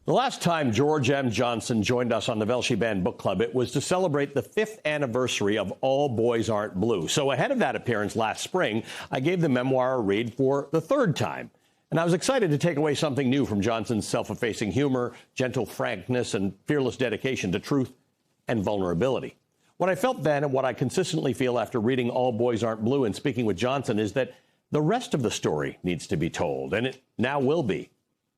The last time George M. Johnson joined us on the Velshi Band Book Club, it was to celebrate the 5th anniversary of All Boys Aren't Blue. So ahead of that appearance last spring, I gave the memoir a read for the 3rd time. And I was excited to take away something new from Johnson's self-effacing humor, gentle frankness, and fearless dedication to truth and vulnerability. What I felt then and what I consistently feel after reading All Boys Aren't Blue and speaking with Johnson is that the rest of the story needs to be told, and it now will be.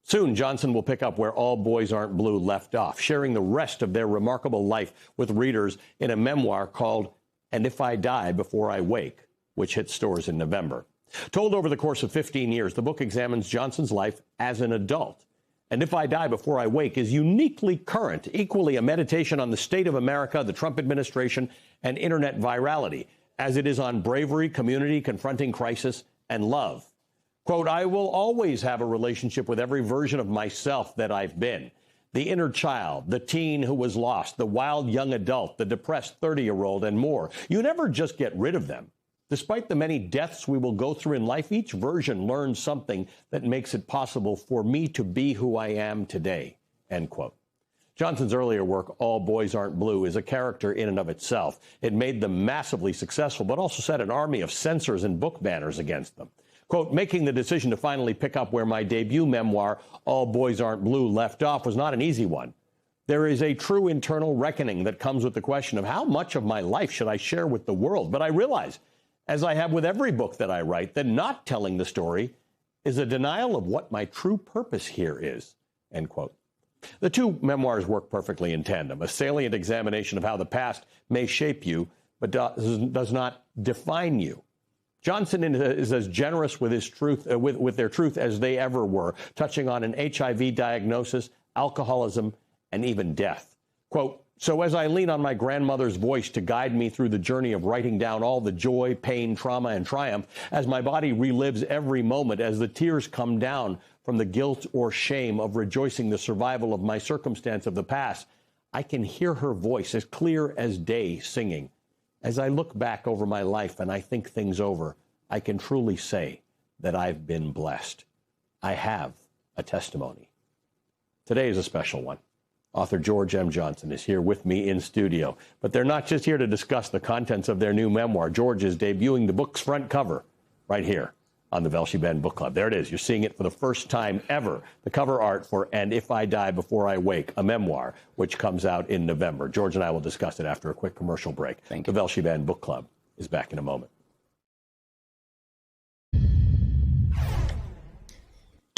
Soon, Johnson will pick up where All Boys Aren't Blue left off, sharing the rest of their remarkable life with readers in a memoir called And If I Die Before I Wake, which hits stores in November. Told over the course of 15 years, the book examines Johnson's life as an adult. And If I Die Before I Wake is uniquely current, equally a meditation on the state of America, the Trump administration, and internet virality, as it is on bravery, community, confronting crisis, and love. Quote, I will always have a relationship with every version of myself that I've been. The inner child, the teen who was lost, the wild young adult, the depressed 30-year-old, and more. You never just get rid of them. Despite the many deaths we will go through in life, each version learns something that makes it possible for me to be who I am today, end quote. Johnson's earlier work, All Boys Aren't Blue, is a character in and of itself. It made them massively successful, but also set an army of censors and book banners against them. Quote, making the decision to finally pick up where my debut memoir, All Boys Aren't Blue, left off was not an easy one. There is a true internal reckoning that comes with the question of how much of my life should I share with the world? But I realize, as I have with every book that I write, that not telling the story is a denial of what my true purpose here is, end quote. The two memoirs work perfectly in tandem, a salient examination of how the past may shape you, but does not define you. Johnson is as generous with his truth, with their truth as they ever were, touching on an HIV diagnosis, alcoholism, and even death. Quote, so as I lean on my grandmother's voice to guide me through the journey of writing down all the joy, pain, trauma, and triumph, as my body relives every moment, as the tears come down from the guilt or shame of rejoicing the survival of my circumstance of the past, I can hear her voice as clear as day singing. As I look back over my life and I think things over, I can truly say that I've been blessed. I have a testimony. Today is a special one. Author George M. Johnson is here with me in studio. But they're not just here to discuss the contents of their new memoir. George is debuting the book's front cover right here on the Velshi Band Book Club. There it is. You're seeing it for the first time ever. The cover art for And If I Die Before I Wake, a memoir, which comes out in November. George and I will discuss it after a quick commercial break. Thank you. The Velshi Band Book Club is back in a moment.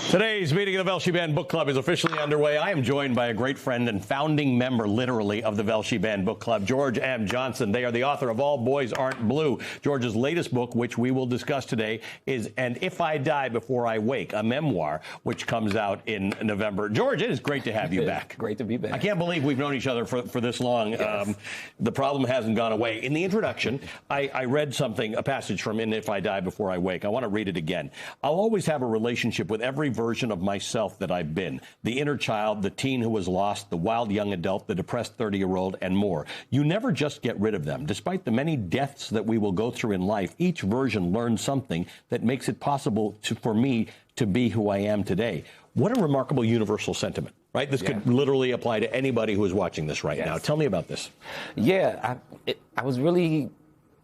Today's meeting of the Velshi Band Book Club is officially underway. I am joined by a great friend and founding member, literally, of the Velshi Band Book Club, George M. Johnson. They are the author of All Boys Aren't Blue. George's latest book, which we will discuss today, is And If I Die Before I Wake, a memoir, which comes out in November. George, it is great to have you back. Great to be back. I can't believe we've known each other for this long. Yes. The problem hasn't gone away. In the introduction, I read something, a passage from And If I Die Before I Wake. I want to read it again. I'll always have a relationship with every version of myself that I've been. The inner child, the teen who was lost, the wild young adult, the depressed 30-year-old, and more. You never just get rid of them. Despite the many deaths that we will go through in life, each version learns something that makes it possible for me to be who I am today. What a remarkable universal sentiment, right? This could literally apply to anybody who is watching this right now. Tell me about this. Yeah, I was really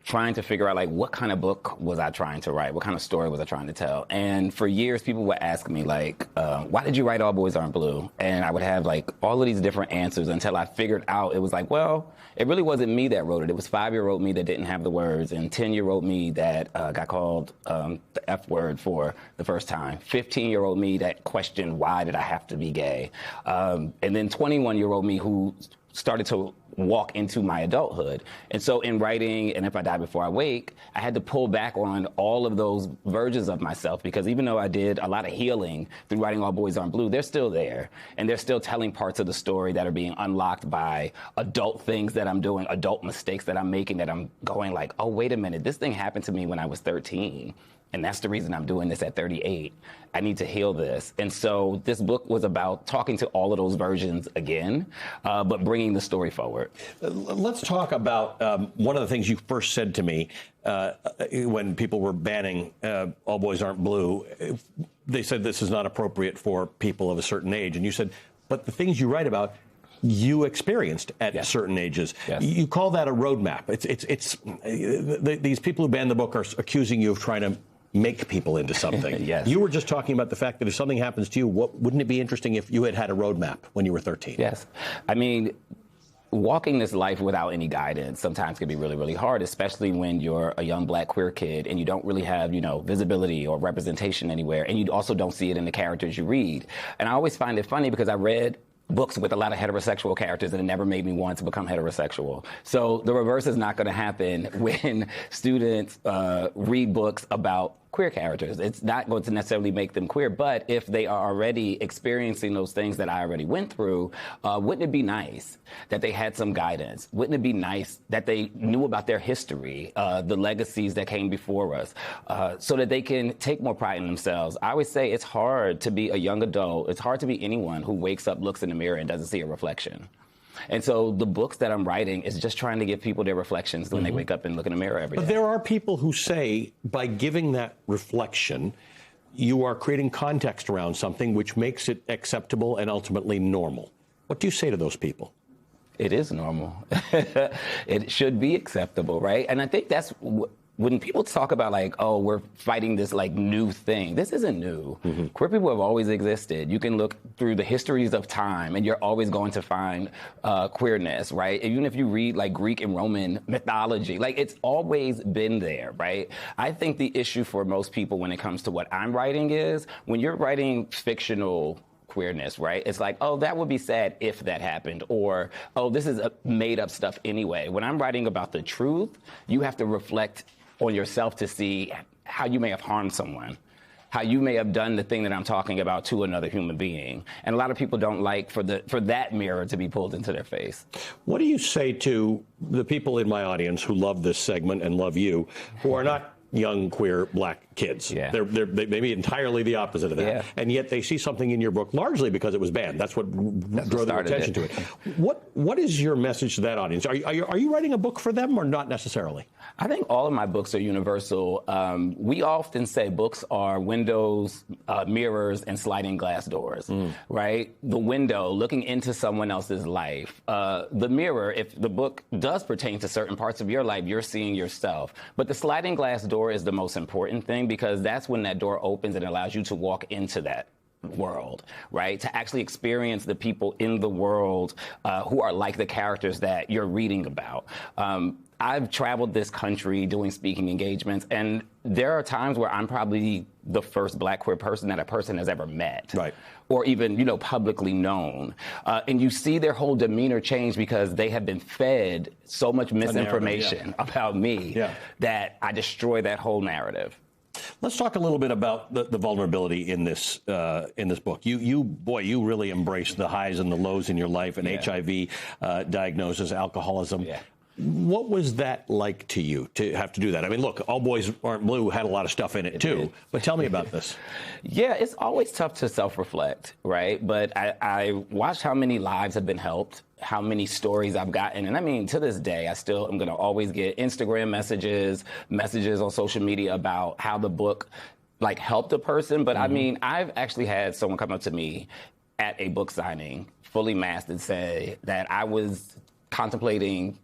trying to figure out, like, what kind of book was I trying to write? What kind of story was I trying to tell? And for years, people would ask me, like, why did you write All Boys Aren't Blue? And I would have, like, all of these different answers until I figured out it was like, well, it really wasn't me that wrote it. It was 5-year-old me that didn't have the words, and 10-year-old me that got called the F word for the first time, 15-year-old me that questioned why did I have to be gay, and then 21-year-old me who started to walk into my adulthood. And so in writing And If I Die Before I Wake, I had to pull back on all of those versions of myself, because even though I did a lot of healing through writing All Boys Aren't Blue, they're still there. And they're still telling parts of the story that are being unlocked by adult things that I'm doing, adult mistakes that I'm making, that I'm going like, oh, wait a minute, this thing happened to me when I was 13. And that's the reason I'm doing this at 38. I need to heal this. And so this book was about talking to all of those versions again, but bringing the story forward. Let's talk about one of the things you first said to me when people were banning All Boys Aren't Blue. They said this is not appropriate for people of a certain age. And you said, but the things you write about, you experienced at certain ages. Yes. You call that a roadmap. These people who banned the book are accusing you of trying to make people into something. Yes. You were just talking about the fact that if something happens to you, wouldn't it be interesting if you had a roadmap when you were 13? Yes. I mean, walking this life without any guidance sometimes can be really, really hard, especially when you're a young black queer kid and you don't really have, visibility or representation anywhere. And you also don't see it in the characters you read. And I always find it funny because I read books with a lot of heterosexual characters and it never made me want to become heterosexual. So the reverse is not going to happen when students read books about queer characters. It's not going to necessarily make them queer, but if they are already experiencing those things that I already went through, wouldn't it be nice that they had some guidance? Wouldn't it be nice that they knew about their history, the legacies that came before us, so that they can take more pride in themselves? I always say it's hard to be a young adult. It's hard to be anyone who wakes up, looks in the mirror, and doesn't see a reflection. And so the books that I'm writing is just trying to give people their reflections when they wake up and look in the mirror every day. But there are people who say by giving that reflection, you are creating context around something which makes it acceptable and ultimately normal. What do you say to those people? It is normal. It should be acceptable, right? And I think that's when people talk about like, oh, we're fighting this like new thing. This isn't new. Queer people have always existed. You can look through the histories of time and you're always going to find queerness, right? Even if you read like Greek and Roman mythology, like it's always been there, right? I think the issue for most people when it comes to what I'm writing is when you're writing fictional queerness, right? It's like, oh, that would be sad if that happened, or, oh, this is made up stuff anyway. When I'm writing about the truth, you have to reflect on yourself to see how you may have harmed someone, how you may have done the thing that I'm talking about to another human being. And a lot of people don't like for that mirror to be pulled into their face. What do you say to the people in my audience who love this segment and love you, who are not young queer black kids? Yeah. They may be entirely the opposite of that. Yeah. And yet they see something in your book largely because it was banned. That's what drew their attention to it. What is your message to that audience? Are you writing a book for them or not necessarily? I think all of my books are universal. We often say books are windows, mirrors, and sliding glass doors, right? The window, looking into someone else's life. The mirror, if the book does pertain to certain parts of your life, you're seeing yourself. But the sliding glass door is the most important thing because that's when that door opens and allows you to walk into that world, right? To actually experience the people in the world who are like the characters that you're reading about. I've traveled this country doing speaking engagements, and there are times where I'm probably the first black queer person that a person has ever met. Right. Or even, publicly known. And you see their whole demeanor change because they have been fed so much misinformation about me that I destroy that whole narrative. Let's talk a little bit about the vulnerability in this book. You really embrace the highs and the lows in your life, and HIV diagnosis, alcoholism. Yeah. What was that like to you to have to do that? I mean, look, All Boys Aren't Blue had a lot of stuff in it too, but tell me about this. Yeah, it's always tough to self-reflect, right? But I watched how many lives have been helped, how many stories I've gotten. And I mean, to this day, I still am going to always get Instagram messages on social media about how the book like helped a person. But I mean, I've actually had someone come up to me at a book signing, fully masked, and say that I was contemplating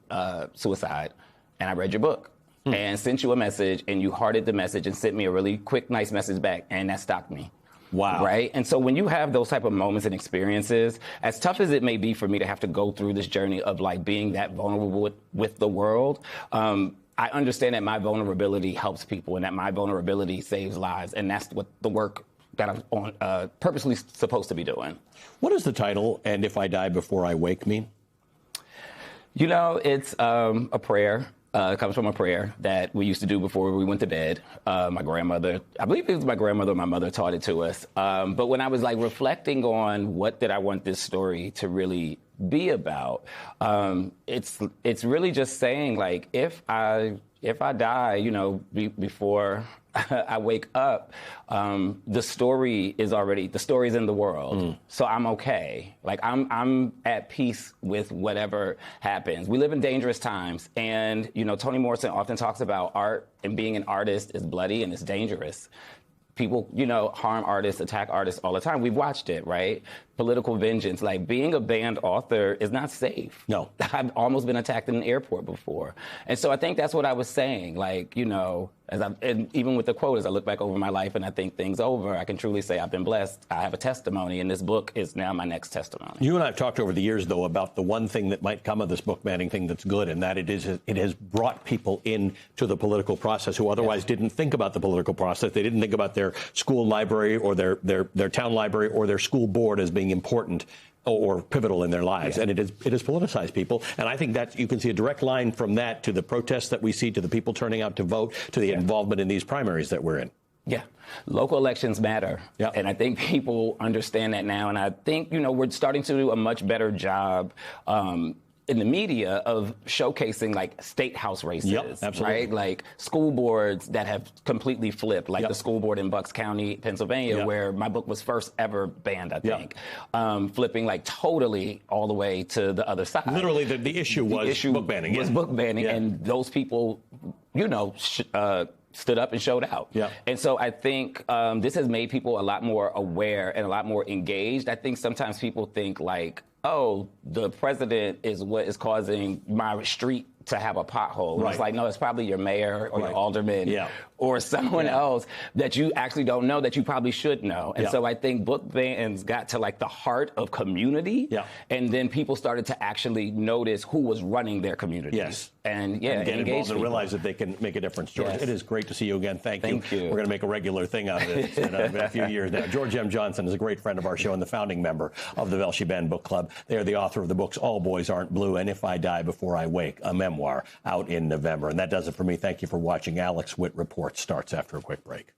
suicide, and I read your book and sent you a message, and you hearted the message and sent me a really quick, nice message back, and that stopped me. Wow. Right? And so when you have those type of moments and experiences, as tough as it may be for me to have to go through this journey of like being that vulnerable with the world, I understand that my vulnerability helps people and that my vulnerability saves lives, and that's what the work that I'm on, purposely supposed to be doing. What does the title, "And If I Die Before I Wake," mean? It's a prayer. It comes from a prayer that we used to do before we went to bed. My grandmother, I believe it was my grandmother or my mother taught it to us. But when I was like reflecting on what did I want this story to really be about, it's really just saying like, if I die, before I wake up, the story is in the world. So I'm okay. Like I'm at peace with whatever happens. We live in dangerous times. And, Toni Morrison often talks about art, and being an artist is bloody and it's dangerous. people, harm artists, attack artists all the time. We've watched it, right? Political vengeance. Like, being a banned author is not safe. No. I've almost been attacked in an airport before. And so I think that's what I was saying. Like, and even with the quote, as I look back over my life and I think things over, I can truly say I've been blessed. I have a testimony, and this book is now my next testimony. You and I have talked over the years, though, about the one thing that might come of this book banning thing that's good, and that it has brought people into the political process who otherwise didn't think about the political process. They didn't think about their school library or their town library or their school board as being important or pivotal in their lives. Yeah. And it has politicized people. And I think that you can see a direct line from that to the protests that we see, to the people turning out to vote, to the involvement in these primaries that we're in. Yeah. Local elections matter. Yeah. And I think people understand that now. And I think, we're starting to do a much better job in the media of showcasing like state house races, absolutely. Right? Like school boards that have completely flipped, like the school board in Bucks County, Pennsylvania, where my book was first ever banned, I think, flipping like totally all the way to the other side. Literally, the issue was book banning. Book banning, and those people, stood up and showed out. Yeah. And so I think this has made people a lot more aware and a lot more engaged. I think sometimes people think like, oh, the president is what is causing my street to have a pothole. Right. It's like, no, it's probably your mayor or your alderman or someone else that you actually don't know that you probably should know. And so I think book bans got to like the heart of community. Yeah. And then people started to actually notice who was running their community. Yes. And get involved and realize that they can make a difference. George, it is great to see you again. Thank you. We're going to make a regular thing out of this in a few years now. George M. Johnson is a great friend of our show and the founding member of the Velshi Band Book Club. They are the author of the books All Boys Aren't Blue and If I Die Before I Wake, a memoir, out in November. And that does it for me. Thank you for watching. Alex Witt Reports starts after a quick break.